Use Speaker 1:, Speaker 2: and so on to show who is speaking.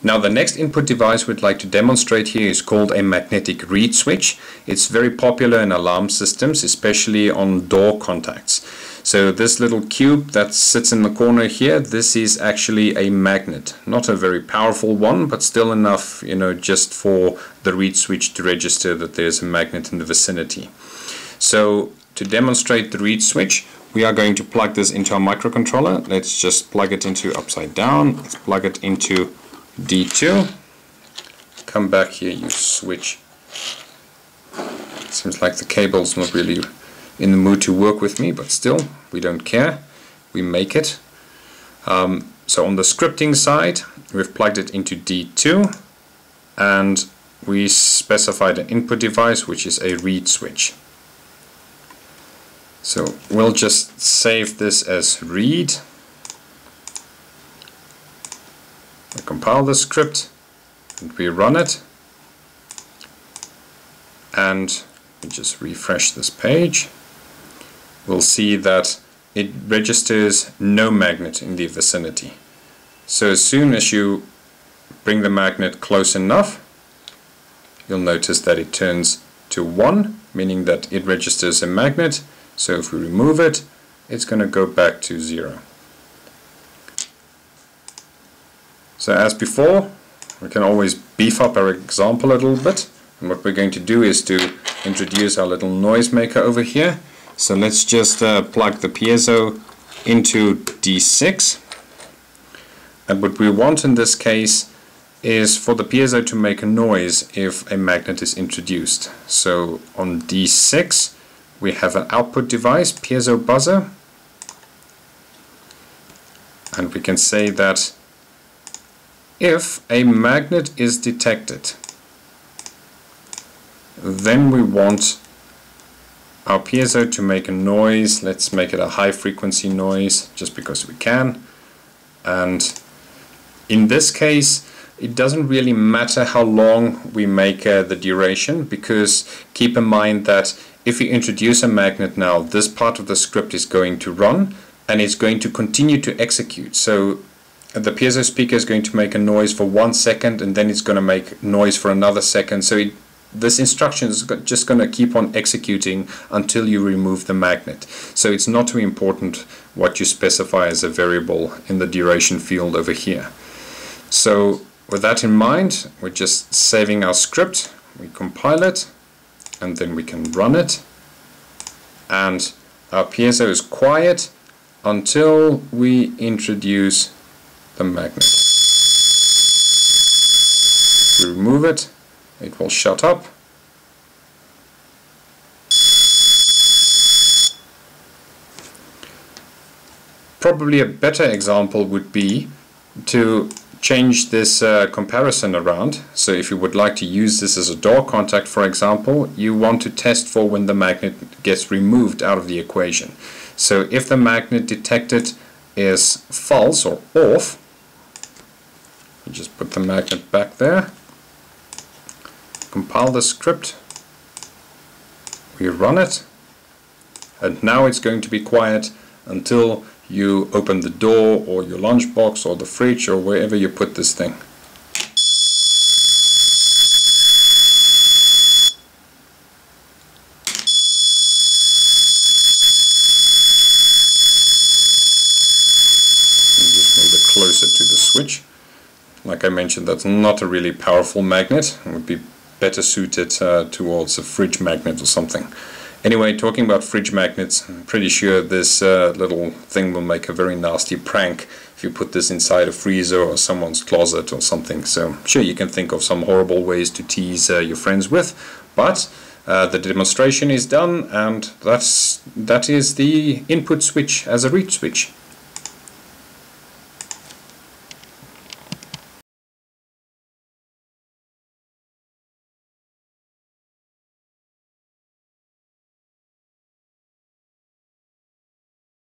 Speaker 1: Now the next input device we'd like to demonstrate here is called a magnetic reed switch. It's very popular in alarm systems, especially on door contacts. So this little cube that sits in the corner here, this is actually a magnet. Not a very powerful one, but still enough, just for the reed switch to register that there's a magnet in the vicinity. So to demonstrate the reed switch, we are going to plug this into our microcontroller. Let's just plug it into upside down. Let's plug it into D2. Come back here, you switch. Seems like the cable's not really in the mood to work with me, but still, we don't care. We make it. So on the scripting side, we've plugged it into D2, and we specified an input device, which is a reed switch. So we'll just save this as read. We compile the script and we run it, and we just refresh this page. We'll see that it registers no magnet in the vicinity. So as soon as you bring the magnet close enough, you'll notice that it turns to 1, meaning that it registers a magnet. So if we remove it, it's going to go back to 0. So as before, we can always beef up our example a little bit. And what we're going to do is to introduce our little noisemaker over here. So let's just plug the piezo into D6. And what we want in this case is for the piezo to make a noise if a magnet is introduced. So on D6 we have an output device, piezo buzzer. And we can say that if a magnet is detected, then we want our piezo to make a noise. Let's make it a high frequency noise just because we can. And in this case, it doesn't really matter how long we make the duration, because keep in mind that if you introduce a magnet now, this part of the script is going to run and it's going to continue to execute. So the piezo speaker is going to make a noise for 1 second, and then it's going to make noise for another second. So this instruction is just going to keep on executing until you remove the magnet. So it's not too important what you specify as a variable in the duration field over here. So with that in mind, we're just saving our script. We compile it, and then we can run it. And our piezo is quiet until we introduce the magnet. If we remove it, it will shut up. Probably a better example would be to change this comparison around. So if you would like to use this as a door contact, for example, you want to test for when the magnet gets removed out of the equation. So if the magnet detected is false or off, you just put the magnet back there, compile the script, we run it, and now it's going to be quiet until you open the door or your lunchbox or the fridge or wherever you put this thing. And just move it closer to the switch. Like I mentioned, that's not a really powerful magnet. It would be better suited towards a fridge magnet or something. Anyway, talking about fridge magnets, I'm pretty sure this little thing will make a very nasty prank if you put this inside a freezer or someone's closet or something. So I'm sure you can think of some horrible ways to tease your friends with, but the demonstration is done, and that is the input switch as a reed switch.